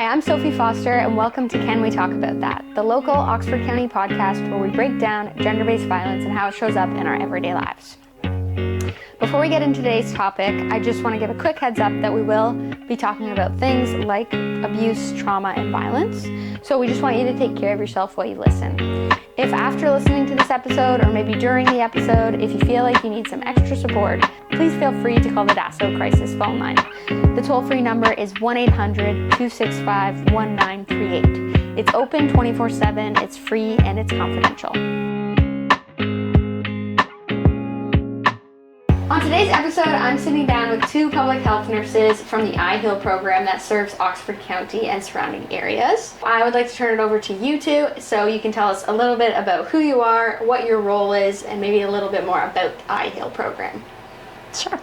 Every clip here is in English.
Hi, I'm Sophie Foster, and welcome to Can We Talk About That, the local Oxford County podcast where we break down gender-based violence and how it shows up in our everyday lives. Before we get into today's topic, I just want to give a quick heads up that we will be talking about things like abuse, trauma, and violence. So we just want you to take care of yourself while you listen. If after listening to this episode, or maybe during the episode, if you feel like you need some extra support, please feel free to call the DASO crisis phone line. The toll-free number is 1-800-265-1938. It's open 24/7, it's free, and it's confidential. On today's episode, I'm sitting down with two public health nurses from the iHEAL program that serves Oxford County and surrounding areas. I would like to turn it over to you two so you can tell us a little bit about who you are, what your role is, and maybe a little bit more about the iHEAL program. Sure.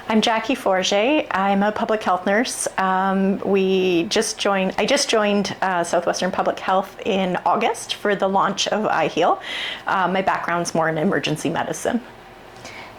I'm Jackie Forget. I'm a public health nurse. I just joined Southwestern Public Health in August for the launch of iHEAL. My background's more in emergency medicine.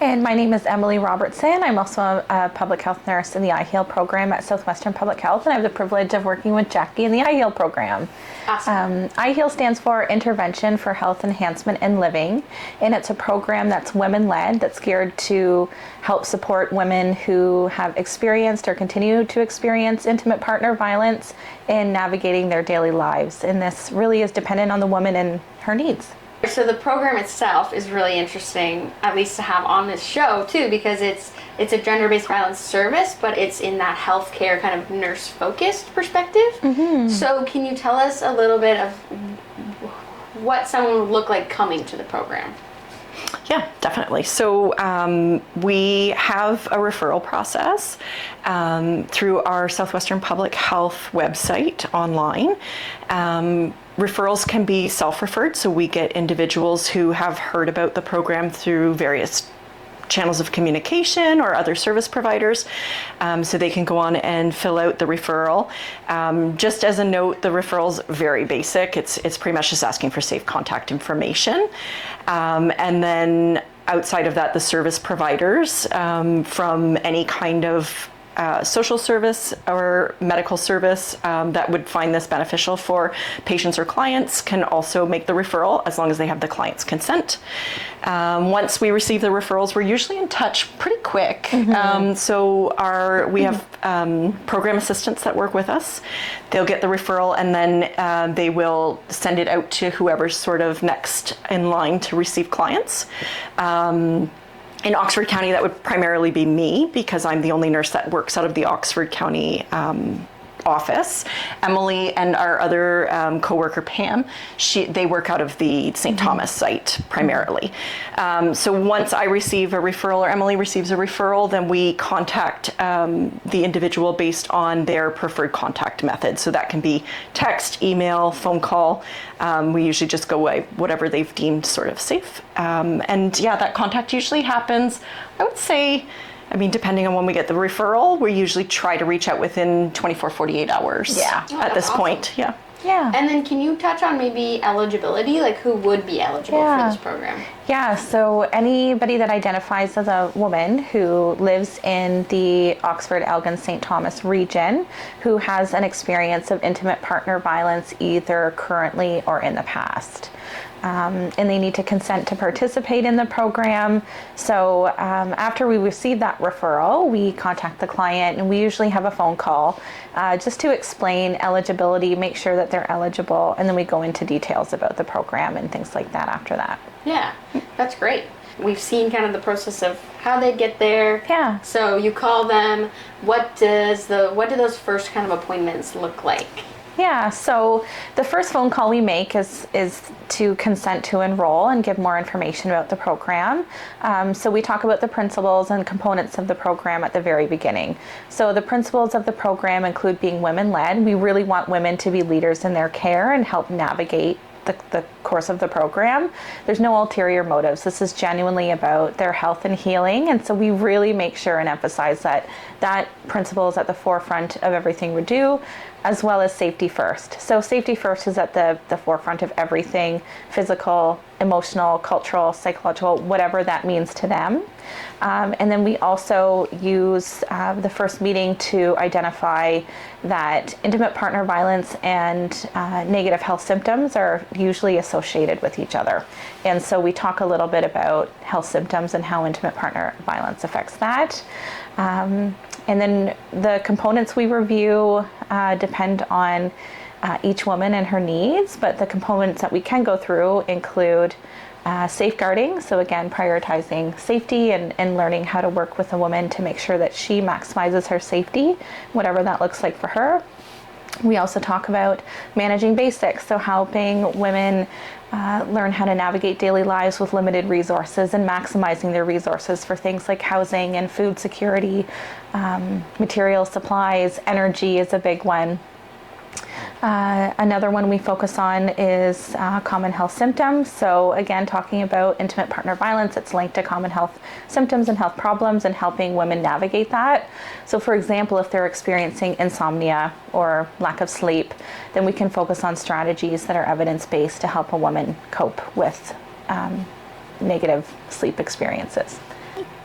And my name is Emily Robertson. I'm also a public health nurse in the iHEAL program at Southwestern Public Health, and I have the privilege of working with Jackie in the iHEAL program. Awesome. iHEAL stands for Intervention for Health Enhancement and Living, and it's a program that's women-led, that's geared to help support women who have experienced or continue to experience intimate partner violence in navigating their daily lives. And this really is dependent on the woman and her needs. So the program itself is really interesting, at least to have on this show too, because it's a gender-based violence service, but it's in that healthcare kind of nurse-focused perspective. Mm-hmm. So can you tell us a little bit of what someone would look like coming to the program? Yeah, definitely. So we have a referral process through our Southwestern Public Health website online. Referrals can be self-referred, so we get individuals who have heard about the program through various channels of communication or other service providers, so they can go on and fill out the referral. Just as a note, the referral's very basic. It's pretty much just asking for safe contact information. And then outside of that, the service providers from any kind of social service or medical service that would find this beneficial for patients or clients can also make the referral as long as they have the client's consent. Once we receive the referrals, we're usually in touch pretty quick. Mm-hmm. We have program assistants that work with us. They'll get the referral and then they will send it out to whoever's sort of next in line to receive clients. In Oxford County, that would primarily be me because I'm the only nurse that works out of the Oxford County office. Emily and our other coworker Pam, they work out of the St. Thomas site primarily. So once I receive a referral or Emily receives a referral, then we contact the individual based on their preferred contact method. So that can be text, email, phone call. We usually just go by whatever they've deemed sort of safe. And yeah, that contact usually happens, I would say, depending on when we get the referral, we usually try to reach out within 24, 48 hours at this point. Yeah. And then can you touch on maybe eligibility, like who would be eligible for this program? Yeah, so anybody that identifies as a woman who lives in the Oxford, Elgin, St. Thomas region, who has an experience of intimate partner violence either currently or in the past. And they need to consent to participate in the program. So after we receive that referral, we contact the client and we usually have a phone call just to explain eligibility, make sure that they're eligible, and then we go into details about the program and things like that after that. Yeah, that's great. We've seen kind of the process of how they get there. Yeah. So you call them. What do those first kind of appointments look like? Yeah, so the first phone call we make is to consent to enroll and give more information about the program. So we talk about the principles and components of the program at the very beginning. So the principles of the program include being women-led. We really want women to be leaders in their care and help navigate the course of the program. There's no ulterior motives. This is genuinely about their health and healing, and so we really make sure and emphasize that principle is at the forefront of everything we do, as well as safety first. So safety first is at the forefront of everything: physical, emotional, cultural, psychological, whatever that means to them. And then we also use the first meeting to identify that intimate partner violence and negative health symptoms are usually associated with each other. And so we talk a little bit about health symptoms and how intimate partner violence affects that. And then the components we review depend on each woman and her needs, but the components that we can go through include safeguarding, so again, prioritizing safety and learning how to work with a woman to make sure that she maximizes her safety, whatever that looks like for her. We also talk about managing basics, so helping women learn how to navigate daily lives with limited resources and maximizing their resources for things like housing and food security, material supplies, energy is a big one. Another one we focus on is common health symptoms. So again, talking about intimate partner violence, it's linked to common health symptoms and health problems and helping women navigate that. So for example, if they're experiencing insomnia or lack of sleep, then we can focus on strategies that are evidence-based to help a woman cope with negative sleep experiences.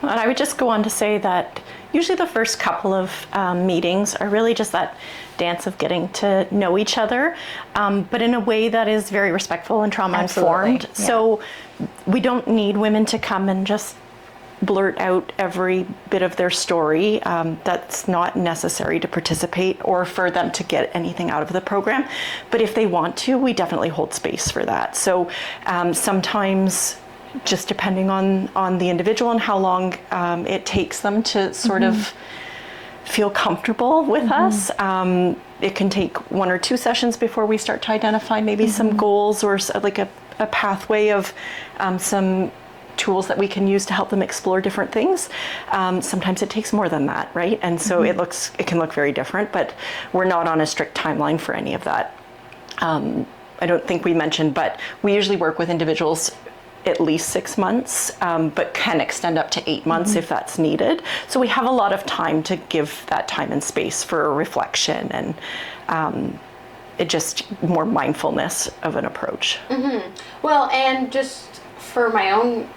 And I would just go on to say that usually the first couple of meetings are really just that dance of getting to know each other, but in a way that is very respectful and trauma-informed. Yeah. So we don't need women to come and just blurt out every bit of their story. That's not necessary to participate or for them to get anything out of the program. But if they want to, we definitely hold space for that. So sometimes, just depending on the individual and how long it takes them to sort of feel comfortable with us. It can take 1 or 2 sessions before we start to identify maybe some goals or like a pathway of some tools that we can use to help them explore different things. Sometimes it takes more than that, right? And so it can look very different, but we're not on a strict timeline for any of that. I don't think we mentioned, but we usually work with individuals at least 6 months, but can extend up to 8 months if that's needed. So we have a lot of time to give that time and space for reflection and it just more mindfulness of an approach. Well, and just for my own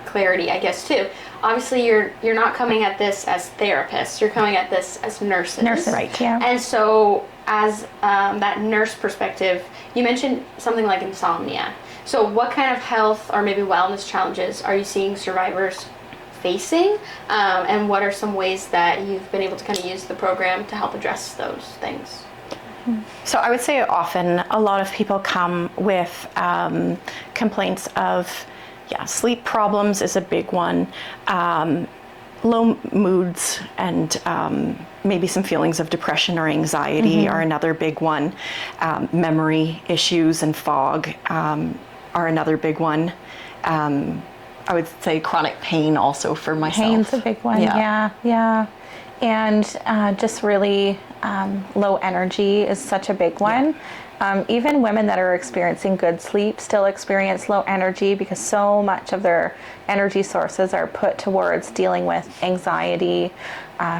clarity, I guess too, obviously you're not coming at this as therapists, you're coming at this as nurses. Right, yeah. And so as that nurse perspective, you mentioned something like insomnia. So what kind of health or maybe wellness challenges are you seeing survivors facing? And what are some ways that you've been able to kind of use the program to help address those things? So I would say often a lot of people come with complaints of, sleep problems is a big one, low moods and maybe some feelings of depression or anxiety are another big one. Memory issues and fog are another big one. I would say chronic pain also for myself. Pain's a big one, yeah. And just really low energy is such a big one. Even women that are experiencing good sleep still experience low energy because so much of their energy sources are put towards dealing with anxiety,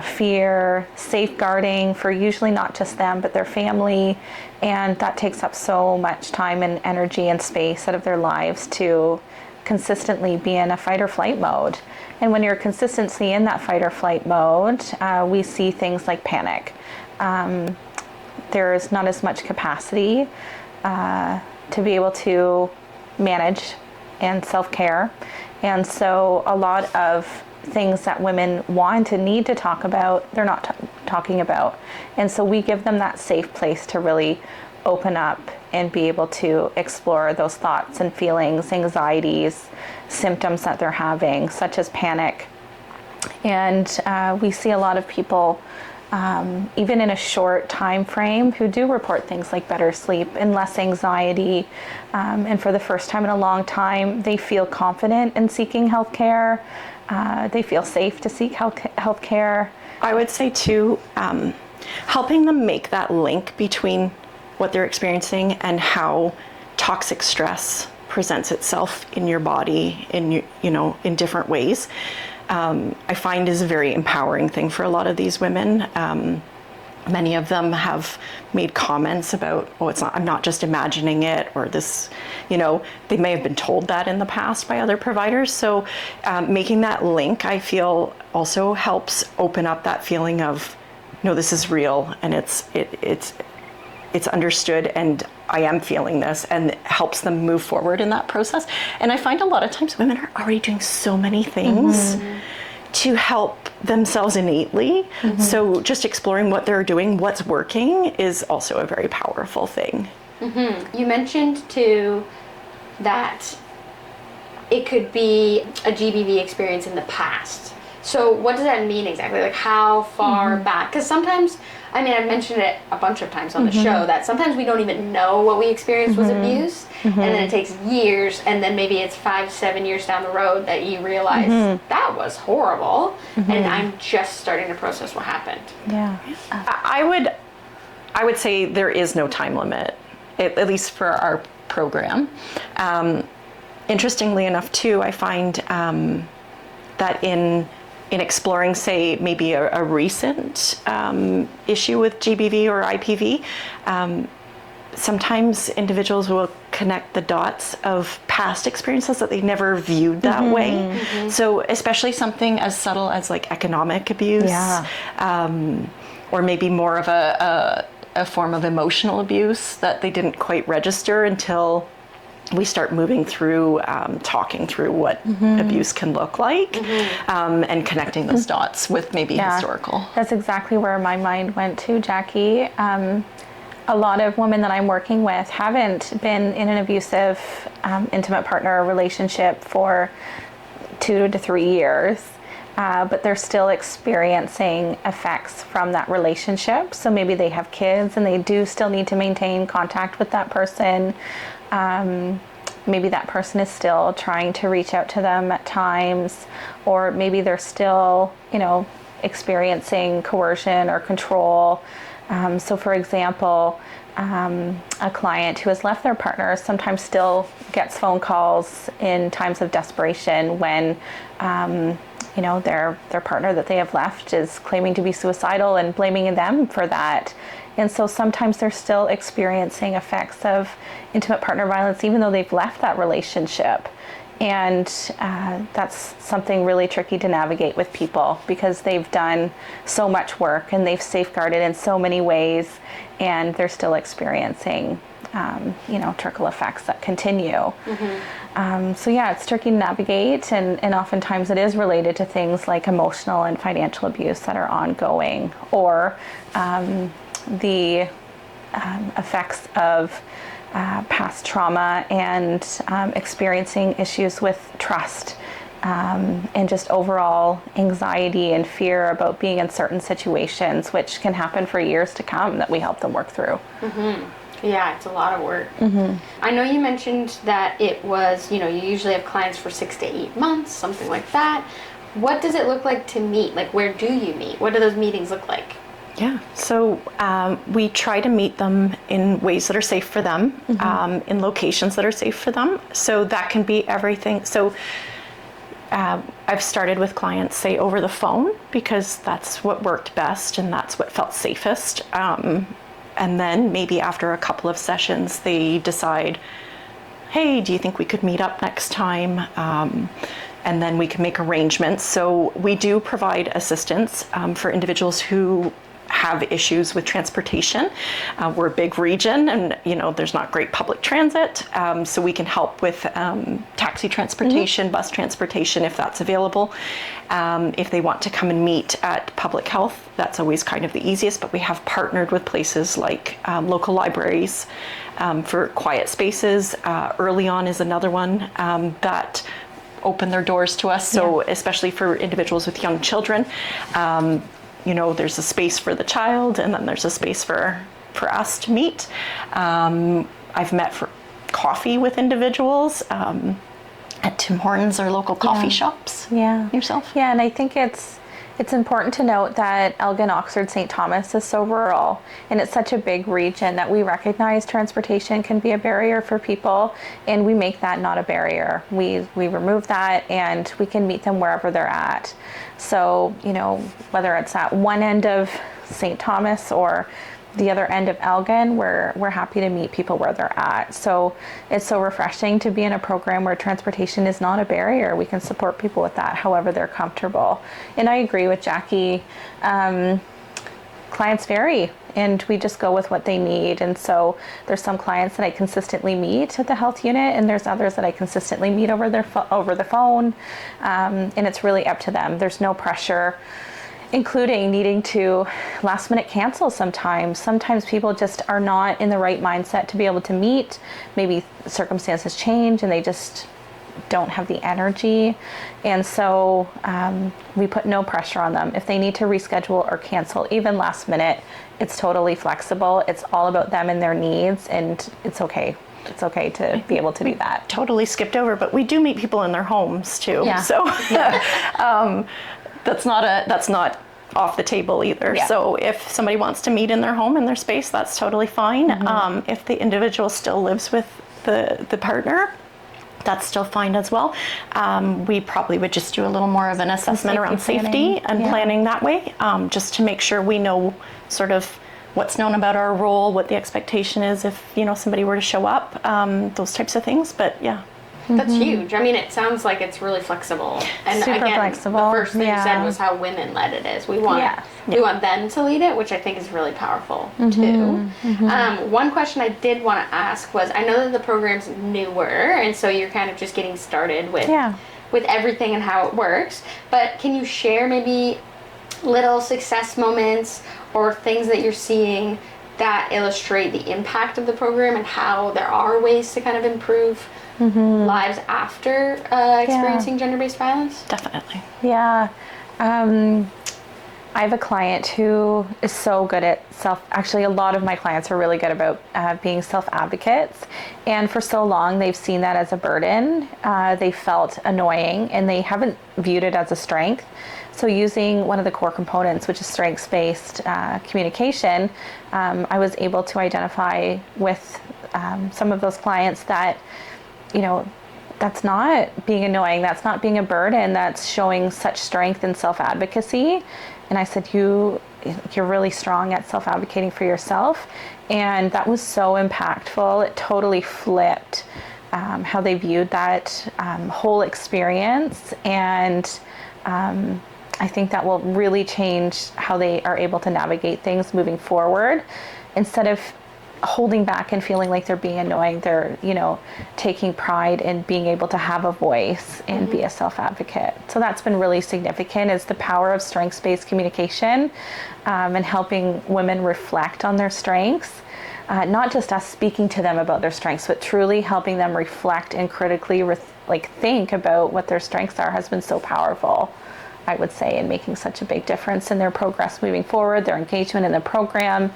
fear, safeguarding for usually not just them but their family, and that takes up so much time and energy and space out of their lives to consistently be in a fight or flight mode. And when you're consistently in that fight or flight mode, we see things like panic. There's not as much capacity to be able to manage and self-care. And so a lot of things that women want and need to talk about, they're not talking about. And so we give them that safe place to really open up and be able to explore those thoughts and feelings, anxieties, symptoms that they're having, such as panic. And we see a lot of people, even in a short time frame, who do report things like better sleep and less anxiety. And for the first time in a long time, they feel confident in seeking health care. They feel safe to seek health care. I would say too, helping them make that link between what they're experiencing and how toxic stress presents itself in your body in different ways. I find is a very empowering thing for a lot of these women. Many of them have made comments about, oh, I'm not just imagining it, or this, they may have been told that in the past by other providers. So making that link, I feel, also helps open up that feeling of, no, this is real, and it's understood, and I am feeling this, and it helps them move forward in that process. And I find a lot of times women are already doing so many things to help themselves innately. So just exploring what they're doing, what's working, is also a very powerful thing. You mentioned too that it could be a GBV experience in the past. So what does that mean exactly? Like how far back? Because sometimes, I mean, I've mentioned it a bunch of times on the show that sometimes we don't even know what we experienced was abuse, and then it takes years, and then maybe it's 5-7 years down the road that you realize that was horrible, and I'm just starting to process what happened. Yeah. I would say there is no time limit, at least for our program. Interestingly enough, too, I find that in exploring, say, maybe a recent issue with GBV or IPV, sometimes individuals will connect the dots of past experiences that they never viewed that way. So especially something as subtle as like economic abuse, or maybe more of a form of emotional abuse that they didn't quite register until we start moving through, talking through what abuse can look like, and connecting those dots with maybe historical. That's exactly where my mind went to, Jackie. A lot of women that I'm working with haven't been in an abusive intimate partner relationship for 2 to 3 years. But they're still experiencing effects from that relationship. So maybe they have kids and they do still need to maintain contact with that person. Maybe that person is still trying to reach out to them at times, or maybe they're still, experiencing coercion or control. So for example, a client who has left their partner sometimes still gets phone calls in times of desperation when their partner that they have left is claiming to be suicidal and blaming them for that. And so sometimes they're still experiencing effects of intimate partner violence even though they've left that relationship. And that's something really tricky to navigate with people because they've done so much work and they've safeguarded in so many ways, and they're still experiencing trickle effects that continue. So yeah, it's tricky to navigate, and oftentimes it is related to things like emotional and financial abuse that are ongoing, or the effects of past trauma and experiencing issues with trust, and just overall anxiety and fear about being in certain situations, which can happen for years to come, that we help them work through. Yeah, it's a lot of work. I know you mentioned that it was, you usually have clients for 6 to 8 months, something like that. What does it look like to meet? Like, where do you meet? What do those meetings look like? Yeah, so we try to meet them in ways that are safe for them, in locations that are safe for them. So that can be everything. So I've started with clients, say, over the phone, because that's what worked best and that's what felt safest. And then maybe after a couple of sessions, they decide, hey, do you think we could meet up next time? And then we can make arrangements. So we do provide assistance for individuals who have issues with transportation. We're a big region, and there's not great public transit, so we can help with taxi transportation, bus transportation if that's available. If they want to come and meet at public health, that's always kind of the easiest, but we have partnered with places like local libraries for quiet spaces. Early On is another one that open their doors to us, so especially for individuals with young children. There's a space for the child, and then there's a space for us to meet. I've met for coffee with individuals at Tim Hortons or local coffee shops. Yourself? Yeah, and I think it's important to note that Elgin, Oxford, St. Thomas is so rural, and it's such a big region that we recognize transportation can be a barrier for people, and we make that not a barrier. We remove that, and we can meet them wherever they're at. So, whether it's at one end of St. Thomas or the other end of Elgin, we're happy to meet people where they're at. So it's so refreshing to be in a program where transportation is not a barrier. We can support people with that however they're comfortable. And I agree with Jackie. Clients vary, and we just go with what they need. And so there's some clients that I consistently meet at the health unit, and there's others that I consistently meet over the phone. And it's really up to them. There's no pressure, including needing to last minute cancel sometimes. Sometimes people just are not in the right mindset to be able to meet. Maybe circumstances change and they just don't have the energy. And so we put no pressure on them. If they need to reschedule or cancel, even last minute, it's totally flexible. It's all about them and their needs, and it's okay. It's okay to be able to do that. Totally skipped over, but we do meet people in their homes too. Yeah. So that's not off the table either. Yeah. So if somebody wants to meet in their home, in their space, that's totally fine. If the individual still lives with the partner, that's still fine as well. We probably would just do a little more of an assessment around safety and planning that way, just to make sure we know sort of what's known about our role, what the expectation is if somebody were to show up, those types of things. But yeah. That's huge. I mean, it sounds like it's really flexible. And Super again, flexible. the first thing you said was how women-led it is. We want them to lead it, which I think is really powerful too. One question I did want to ask was, I know that the program's newer, and so you're kind of just getting started with everything and how it works. But can you share maybe little success moments or things that you're seeing that illustrate the impact of the program and how there are ways to kind of improve lives after experiencing gender-based violence? Definitely. Yeah. I have a client who is so good at actually a lot of my clients are really good about being self-advocates. And for so long, they've seen that as a burden. They felt annoying and they haven't viewed it as a strength. So using one of the core components, which is strengths-based communication, I was able to identify with some of those clients that, that's not being annoying, that's not being a burden, that's showing such strength and self-advocacy. And I said, you're really strong at self-advocating for yourself. And that was so impactful. It totally flipped how they viewed that whole experience. And I think that will really change how they are able to navigate things moving forward. Instead of holding back and feeling like they're being annoying, they're taking pride in being able to have a voice and be a self-advocate. So that's been really significant, is the power of strengths-based communication and helping women reflect on their strengths. Not just us speaking to them about their strengths, but truly helping them reflect and critically think about what their strengths are has been so powerful, I would say, in making such a big difference in their progress moving forward, their engagement in the program,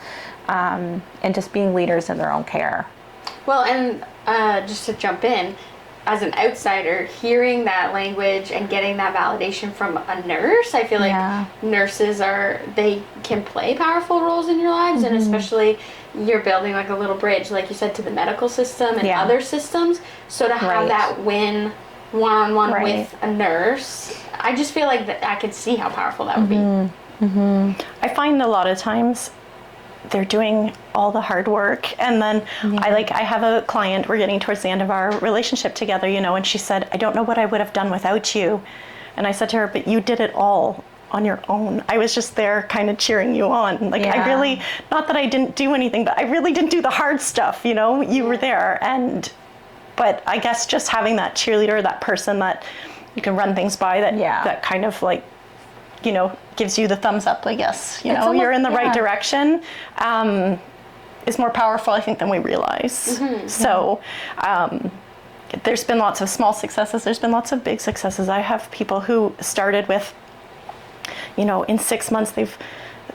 and just being leaders in their own care. Well, and just to jump in, as an outsider, hearing that language and getting that validation from a nurse, I feel like nurses they can play powerful roles in your lives, and especially you're building like a little bridge, like you said, to the medical system and other systems. So to have that win one-on-one with a nurse, I just feel like I could see how powerful that would be. I find a lot of times they're doing all the hard work, and then I have a client, we're getting towards the end of our relationship together, and she said, I don't know what I would have done without you. And I said to her, but you did it all on your own. I was just there kind of cheering you on. I really, not that I didn't do anything, but I really didn't do the hard stuff, you were there. But I guess just having that cheerleader, that person that you can run things by, that kind of gives you the thumbs up, I guess, you're in the right direction, is more powerful, I think, than we realize. So there's been lots of small successes. There's been lots of big successes. I have people who started with, in 6 months,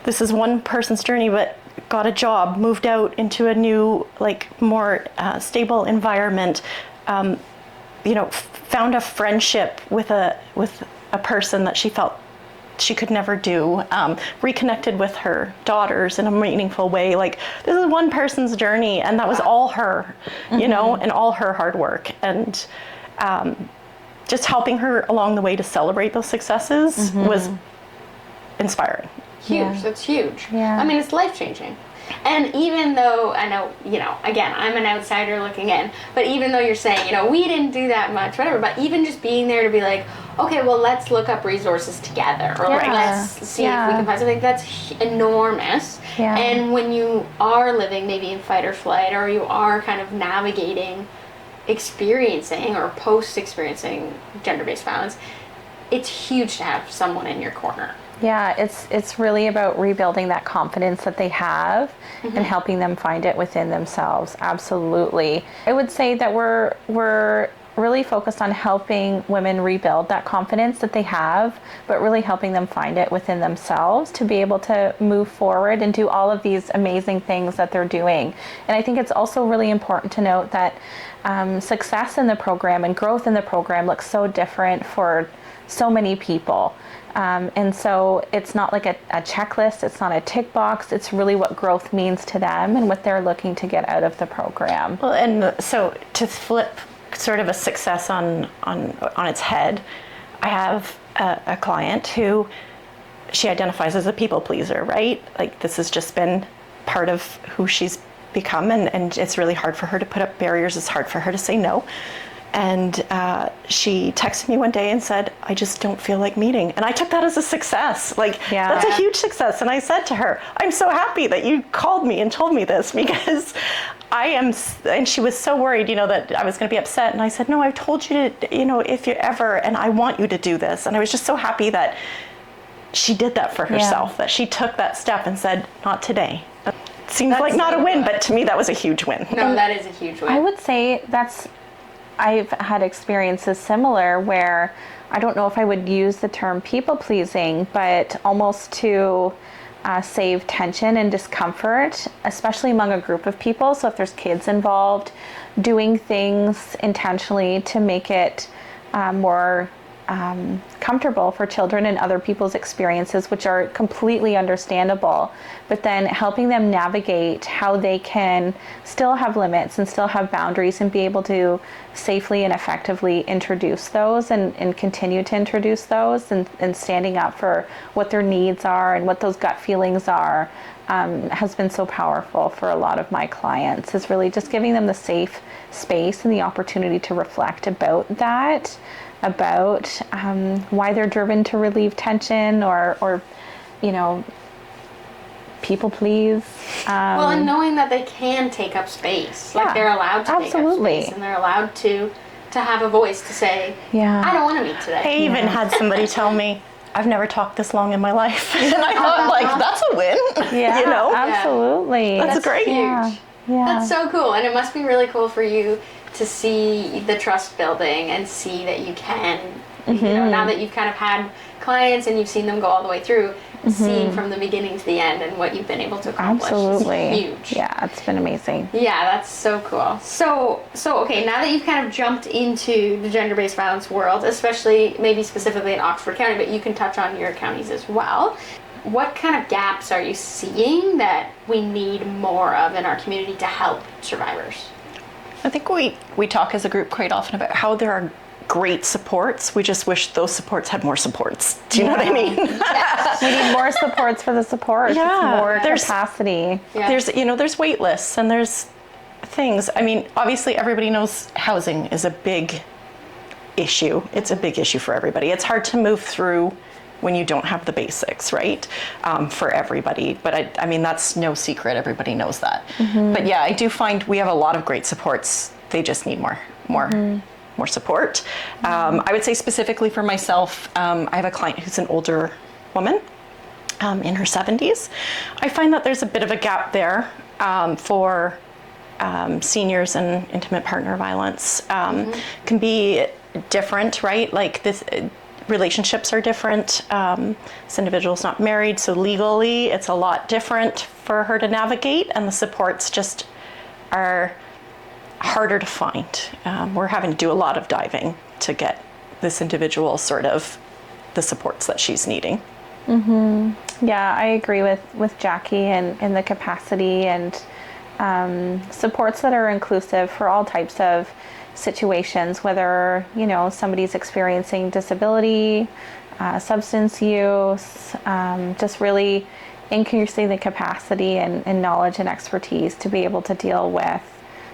this is one person's journey, but got a job, moved out into a new, more stable environment, found a friendship with a person that she felt she could never do, reconnected with her daughters in a meaningful way. This is one person's journey, and that was all her, and all her hard work, and just helping her along the way to celebrate those successes was inspiring. Huge. That's huge. Yeah. I mean, it's life-changing. And even though I know, again, I'm an outsider looking in, but even though you're saying, we didn't do that much, whatever, but even just being there to be like, okay, well, let's look up resources together, or let's see if we can find something, that's enormous. Yeah. And when you are living maybe in fight or flight, or you are kind of navigating experiencing or post-experiencing gender-based violence, it's huge to have someone in your corner. Yeah, it's really about rebuilding that confidence that they have and helping them find it within themselves. Absolutely. I would say that we're really focused on helping women rebuild that confidence that they have, but really helping them find it within themselves to be able to move forward and do all of these amazing things that they're doing. And I think it's also really important to note that success in the program and growth in the program looks so different for so many people. And so it's not like a checklist, it's not a tick box, it's really what growth means to them and what they're looking to get out of the program. Well, and so to flip sort of a success on its head, I have a client who, she identifies as a people pleaser, right? Like, this has just been part of who she's become, and it's really hard for her to put up barriers, it's hard for her to say no. And she texted me one day and said, I just don't feel like meeting. And I took that as a success. Like, that's a huge success. And I said to her, I'm so happy that you called me and told me this, because I am, and she was so worried, that I was going to be upset. And I said, no, I've told you to, if you ever, and I want you to do this. And I was just so happy that she did that for herself, that she took that step and said, not today. It seems like not a win, but to me, that was a huge win. No, that is a huge win. I would say I've had experiences similar where I don't know if I would use the term people pleasing, but almost to save tension and discomfort, especially among a group of people. So if there's kids involved, doing things intentionally to make it more comfortable for children and other people's experiences, which are completely understandable, but then helping them navigate how they can still have limits and still have boundaries and be able to safely and effectively introduce those and continue to introduce those, and standing up for what their needs are and what those gut feelings are, has been so powerful for a lot of my clients, is really just giving them the safe space and the opportunity to reflect about that, about why they're driven to relieve tension or people please. Well, and knowing that they can take up space, like they're allowed to take up space, and they're allowed to have a voice to say, I don't want to meet today. I even had somebody tell me, I've never talked this long in my life. And I thought, like, that's a win. Yeah, absolutely. That's great. Huge. Yeah. That's so cool. And it must be really cool for you to see the trust building and see that you can, now that you've kind of had clients and you've seen them go all the way through, seeing from the beginning to the end and what you've been able to accomplish. Absolutely. Is huge. Yeah, it's been amazing. Yeah, that's so cool. So okay, now that you've kind of jumped into the gender-based violence world, especially maybe specifically in Oxford County, but you can touch on your counties as well. What kind of gaps are you seeing that we need more of in our community to help survivors? I think we talk as a group quite often about how there are great supports. We just wish those supports had more supports. Do you know what I mean? Yes. We need more supports for the supports. Yeah. More capacity. Yeah. There's wait lists and there's things. I mean, obviously everybody knows housing is a big issue. It's a big issue for everybody. It's hard to move through when you don't have the basics, right? For everybody. But I mean, that's no secret. Everybody knows that. But yeah, I do find we have a lot of great supports. They just need more support. I would say specifically for myself, I have a client who's an older woman in her 70s. I find that there's a bit of a gap there for seniors and intimate partner violence. Can be different, right? Like this. Relationships are different. This individual's not married, so legally it's a lot different for her to navigate, and the supports just are harder to find. We're having to do a lot of diving to get this individual sort of the supports that she's needing. Yeah, I agree with Jackie and the capacity and supports that are inclusive for all types of situations, whether somebody's experiencing disability, substance use, just really increasing the capacity and knowledge and expertise to be able to deal with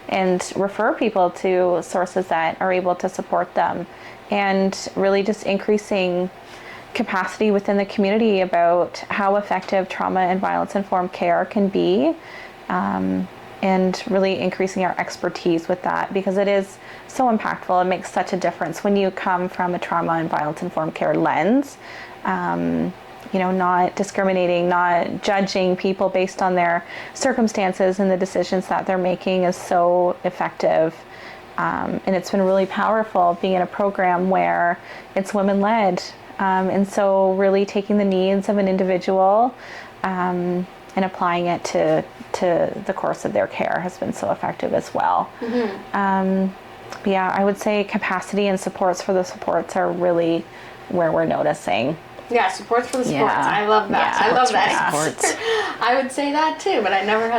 and refer people to sources that are able to support them, and really just increasing capacity within the community about how effective trauma and violence informed care can be, and really increasing our expertise with that, because it is so impactful. It makes such a difference when you come from a trauma and violence informed care lens. Not discriminating, not judging people based on their circumstances and the decisions that they're making is so effective. And it's been really powerful being in a program where it's women-led. And so really taking the needs of an individual and applying it to the course of their care has been so effective as well. I would say capacity and supports for the supports are really where we're noticing. Yeah, supports for the supports. Yeah. I love that. Yeah, I love that. supports. I would say that too, but I never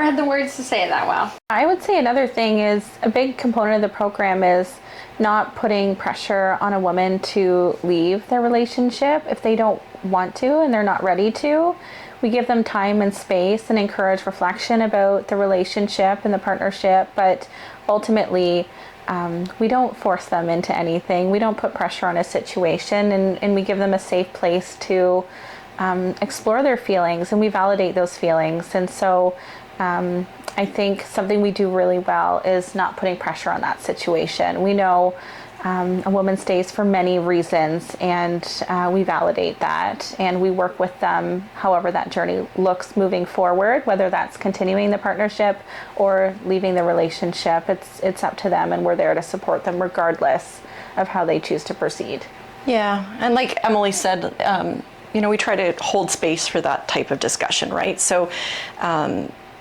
had the words to say it that well. I would say another thing is a big component of the program is not putting pressure on a woman to leave their relationship if they don't want to and they're not ready to. We give them time and space and encourage reflection about the relationship and the partnership, but ultimately we don't force them into anything. We don't put pressure on a situation, and we give them a safe place to explore their feelings, and we validate those feelings. And so I think something we do really well is not putting pressure on that situation. We know a woman stays for many reasons, and we validate that, and we work with them however that journey looks moving forward, whether that's continuing the partnership or leaving the relationship. It's up to them, and we're there to support them regardless of how they choose to proceed. Yeah, and like Emily said, we try to hold space for that type of discussion, right? So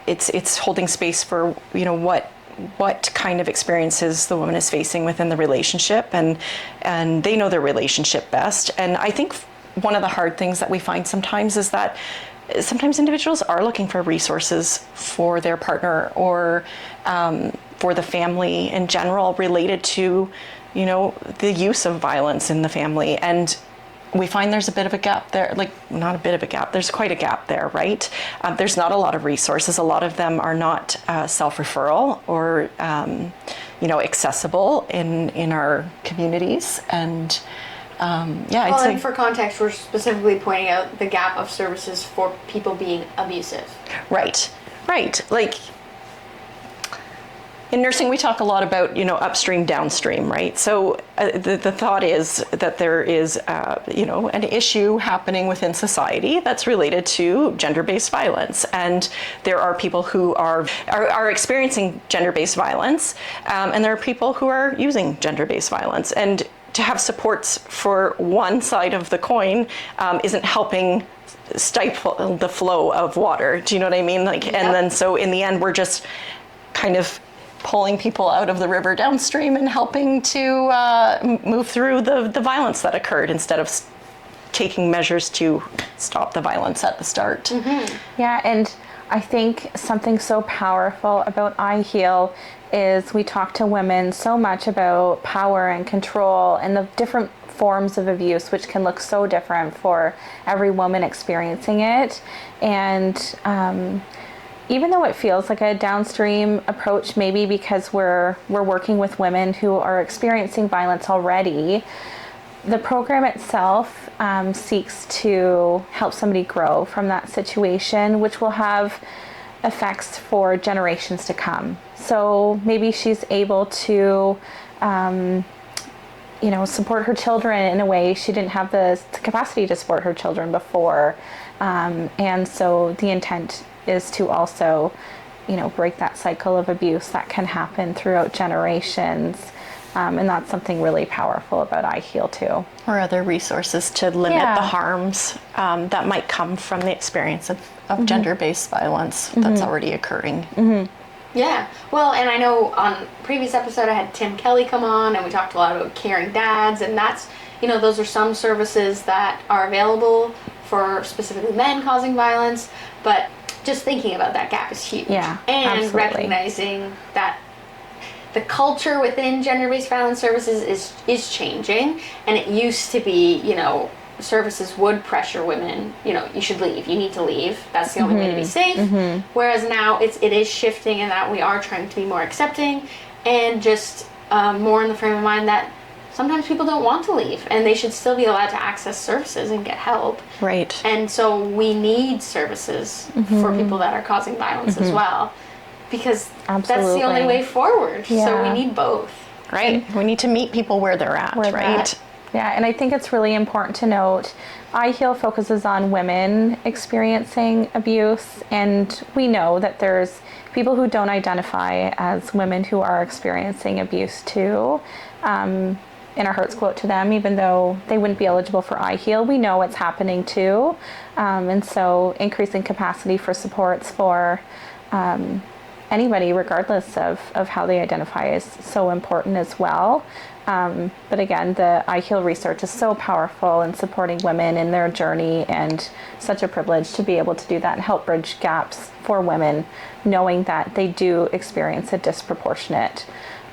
it's holding space for what kind of experiences the woman is facing within the relationship, and they know their relationship best. And I think one of the hard things that we find sometimes is that sometimes individuals are looking for resources for their partner or for the family in general related to the use of violence in the family. And we find there's a bit of a gap there, not a bit of a gap, there's quite a gap there, right? There's not a lot of resources. A lot of them are not self-referral or, accessible in our communities. And and for context, we're specifically pointing out the gap of services for people being abusive. Right. Like, in nursing, we talk a lot about, upstream, downstream, right? So the thought is that there is, an issue happening within society that's related to gender-based violence. And there are people who are experiencing gender-based violence, and there are people who are using gender-based violence. And to have supports for one side of the coin isn't helping stifle the flow of water. Do you know what I mean? Yep. And then so in the end, we're just kind of pulling people out of the river downstream and helping to move through the violence that occurred instead of taking measures to stop the violence at the start. Mm-hmm. Yeah, and I think something so powerful about iHEAL is we talk to women so much about power and control and the different forms of abuse, which can look so different for every woman experiencing it. And even though it feels like a downstream approach, maybe because we're working with women who are experiencing violence already, the program itself seeks to help somebody grow from that situation, which will have effects for generations to come. So maybe she's able to support her children in a way she didn't have the capacity to support her children before. And so the intent is to also, break that cycle of abuse that can happen throughout generations. And that's something really powerful about iHEAL too. Or other resources to limit the harms that might come from the experience of mm-hmm. gender-based violence mm-hmm. that's already occurring. Mm-hmm. Yeah, well, and I know on previous episode I had Tim Kelly come on and we talked a lot about caring dads, and that's, those are some services that are available for specifically men causing violence, but just thinking about that gap is huge. Yeah, and absolutely. recognizing that the culture within gender-based violence services is changing, and it used to be, services would pressure women, you should leave, you need to leave, that's the only way to be safe. Whereas now it is shifting in that we are trying to be more accepting and just more in the frame of mind that sometimes people don't want to leave and they should still be allowed to access services and get help. Right. And so we need services for people that are causing violence as well, because that's the only way forward. So we need both. Right. We need to meet people where they're at, right? Yeah, and I think it's really important to note, iHEAL focuses on women experiencing abuse, and we know that there's people who don't identify as women who are experiencing abuse too. And our hearts go out to them, even though they wouldn't be eligible for iHEAL. We know it's happening too. And so increasing capacity for supports for anybody, regardless of how they identify, is so important as well. But again, the iHEAL research is so powerful in supporting women in their journey, and such a privilege to be able to do that and help bridge gaps for women, knowing that they do experience a disproportionate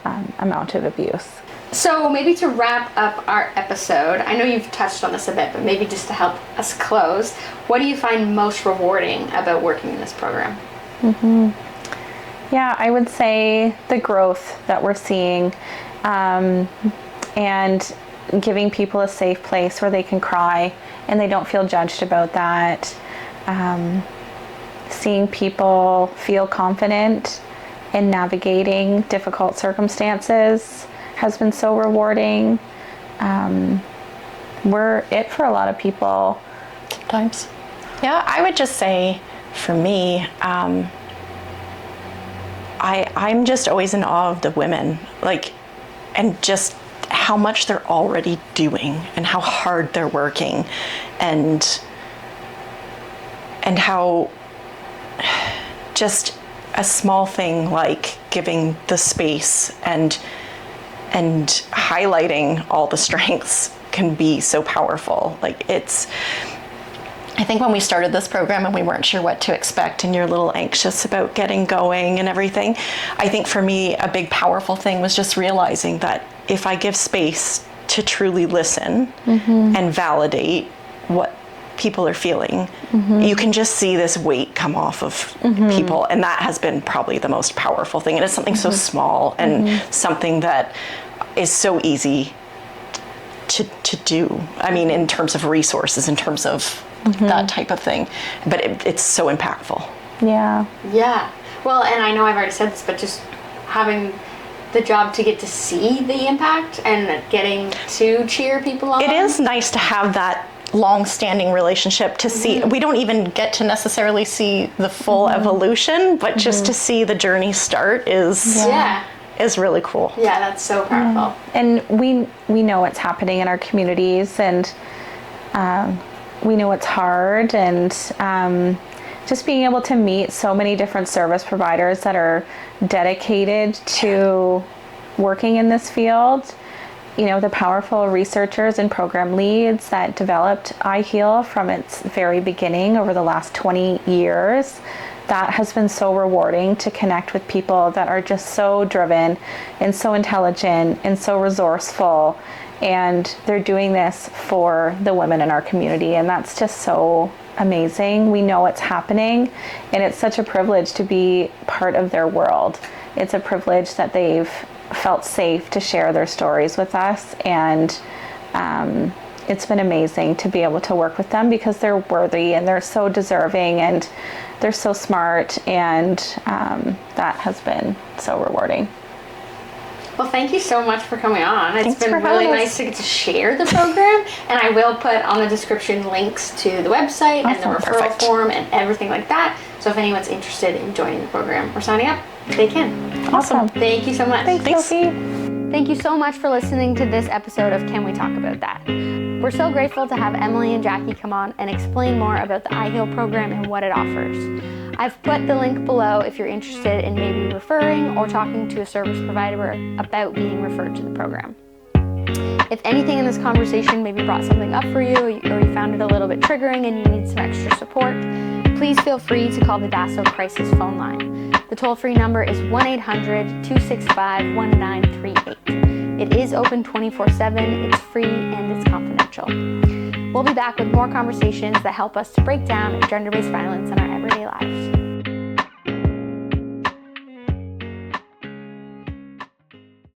amount of abuse. So maybe to wrap up our episode, I know you've touched on this a bit, but maybe just to help us close, what do you find most rewarding about working in this program? Yeah, I would say the growth that we're seeing, and giving people a safe place where they can cry and they don't feel judged about that. Seeing people feel confident in navigating difficult circumstances has been so rewarding. We're it for a lot of people. Sometimes. Yeah, I would just say, for me, I'm just always in awe of the women, and just how much they're already doing and how hard they're working, and how just a small thing like giving the space and highlighting all the strengths can be so powerful. I think when we started this program and we weren't sure what to expect and you're a little anxious about getting going and everything, I think for me a big powerful thing was just realizing that if I give space to truly listen and validate what people are feeling, you can just see this weight come off of people, and that has been probably the most powerful thing. And it's something so small and something that is so easy to do. I mean, in terms of resources, in terms of that type of thing, but it's so impactful. Yeah. Well, and I know I've already said this, but just having the job to get to see the impact and getting to cheer people on. It is nice to have that long-standing relationship to see. We don't even get to necessarily see the full evolution, but just to see the journey start is really cool. Yeah, that's so powerful. And we know it's happening in our communities, and we know it's hard, and just being able to meet so many different service providers that are dedicated to working in this field. The powerful researchers and program leads that developed iHEAL from its very beginning over the last 20 years. That has been so rewarding, to connect with people that are just so driven and so intelligent and so resourceful, and they're doing this for the women in our community, and that's just so amazing. We know it's happening, and it's such a privilege to be part of their world. It's a privilege that they've felt safe to share their stories with us, and it's been amazing to be able to work with them, because they're worthy and they're so deserving and they're so smart, and that has been so rewarding. Well, thank you so much for coming on. It's been really nice to get to share the program, and I will put on the description links to the website and the referral form and everything like that. So if anyone's interested in joining the program or signing up, they can. Awesome. Thank you so much. Thanks, Sophie. Thank you so much for listening to this episode of Can We Talk About That? We're so grateful to have Emily and Jackie come on and explain more about the iHEAL program and what it offers. I've put the link below if you're interested in maybe referring or talking to a service provider about being referred to the program. If anything in this conversation maybe brought something up for you, or you found it a little bit triggering and you need some extra support, please feel free to call the DASO crisis phone line. The toll-free number is 1-800-265-1938. It is open 24/7, it's free, and it's confidential. We'll be back with more conversations that help us to break down gender-based violence in our everyday lives.